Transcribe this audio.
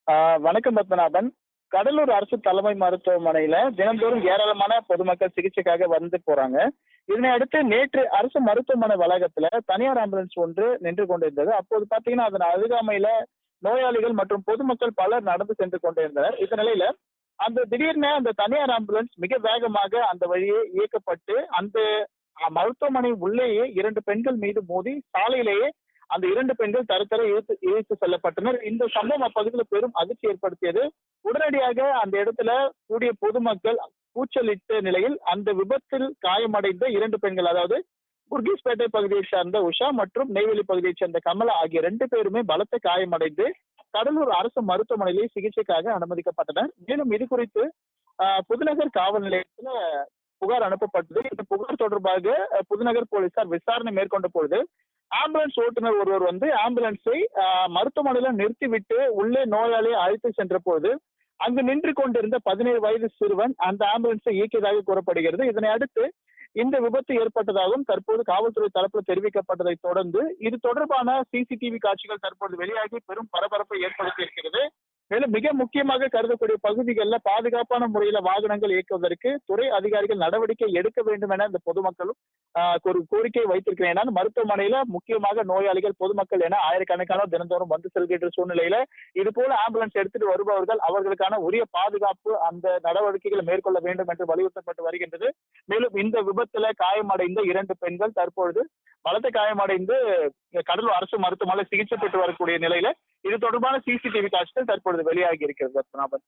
வணக்கம் பத்மநாபன். கடலூர் அரசு தலைமை மருத்துவமனையில தினந்தோறும் ஏராளமான பொதுமக்கள் சிகிச்சைக்காக வந்து போறாங்க. இதனை அடுத்து நேற்று அரசு மருத்துவமனை வளாகத்துல தனியார் ஆம்புலன்ஸ் ஒன்று நின்று கொண்டிருந்தது. அப்போது பாத்தீங்கன்னா அதன் அருகாமையில நோயாளிகள் மற்றும் பொதுமக்கள் பலர் நடந்து சென்று கொண்டிருந்தனர். இந்த நிலையில திடீர்னு அந்த தனியார் ஆம்புலன்ஸ் மிக வேகமாக அந்த வழியே இயக்கப்பட்டு அந்த மருத்துவமனை உள்ளேயே 2 பெண்கள் மீது மோதி சாலையிலேயே அந்த 2 பெண்கள் தரத்தர இழுத்து செல்லப்பட்டனர். இந்த சம்பவம் அப்பகுதியில் பெரும் அதிர்ச்சி ஏற்படுத்தியது. உடனடியாக அந்த இடத்துல கூடிய பொதுமக்கள் கூச்சலிட்ட நிலையில் அந்த விபத்தில் காயமடைந்த 2 பெண்கள், அதாவது குர்கீஸ்பேட்டை பகுதியை சார்ந்த உஷா மற்றும் நெய்வேலி பகுதியைச் சேர்ந்த கமலா ஆகிய 2 பேருமே பலத்த காயமடைந்து கடலூர் அரசு மருத்துவமனையிலே சிகிச்சைக்காக அனுமதிக்கப்பட்டனர். மேலும் இது குறித்து புதுநகர் காவல் நிலையத்துல புகார் அனுப்பப்பட்டது. இந்த புகார் தொடர்பாக புதுநகர் போலீசார் விசாரணை மேற்கொண்ட பொழுது ஆம்புலன்ஸ் ஓட்டுநர் ஒருவர் ஆம்புலன்ஸை மருத்துவமனையில நிறுத்திவிட்டு உள்ளே நோயாளியை அழைத்து சென்ற போது அங்கு நின்று கொண்டிருந்த 17 வயது சிறுவன் அந்த ஆம்புலன்ஸை இயக்கியதாக கூறப்படுகிறது. இதனை அடுத்து இந்த விபத்து ஏற்பட்டதாகவும் தற்போது காவல்துறை தரப்பில் தெரிவிக்கப்பட்டதை தொடர்ந்து இது தொடர்பான சிசிடிவி காட்சிகள் தற்போது வெளியாகி பெரும் பரபரப்பை ஏற்படுத்தி இருக்கிறது. மேலும் மிக முக்கியமாக கருதக்கூடிய பகுதிகளில் பாதுகாப்பான முறையில வாகனங்கள் இயக்குவதற்கு துறை அதிகாரிகள் நடவடிக்கை எடுக்க வேண்டும் என இந்த பொதுமக்களும் ஒரு கோரிக்கை வைத்திருக்கிறேன். ஏன்னா மருத்துவமனையில முக்கியமாக நோயாளிகள், பொதுமக்கள் என ஆயிரக்கணக்கான தினந்தோறும் வந்து செல்கின்ற சூழ்நிலையில இது போல ஆம்புலன்ஸ் எடுத்துட்டு வருபவர்கள் அவர்களுக்கான உரிய பாதுகாப்பு அந்த நடவடிக்கைகளை மேற்கொள்ள வேண்டும் என்று வலியுறுத்தப்பட்டு வருகின்றது. மேலும் இந்த விபத்துல காயமடைந்த 2 பெண்கள் தற்பொழுது பலத்த காயமடைந்து கடலூர் அரசு மருத்துவமனையில் சிகிச்சை பெற்று வரக்கூடிய நிலையில இது தொடர்பான சிசிடிவி காட்சிகள் தற்பொழுது வெளியாகி இருக்கிறது பத்மநாபன்.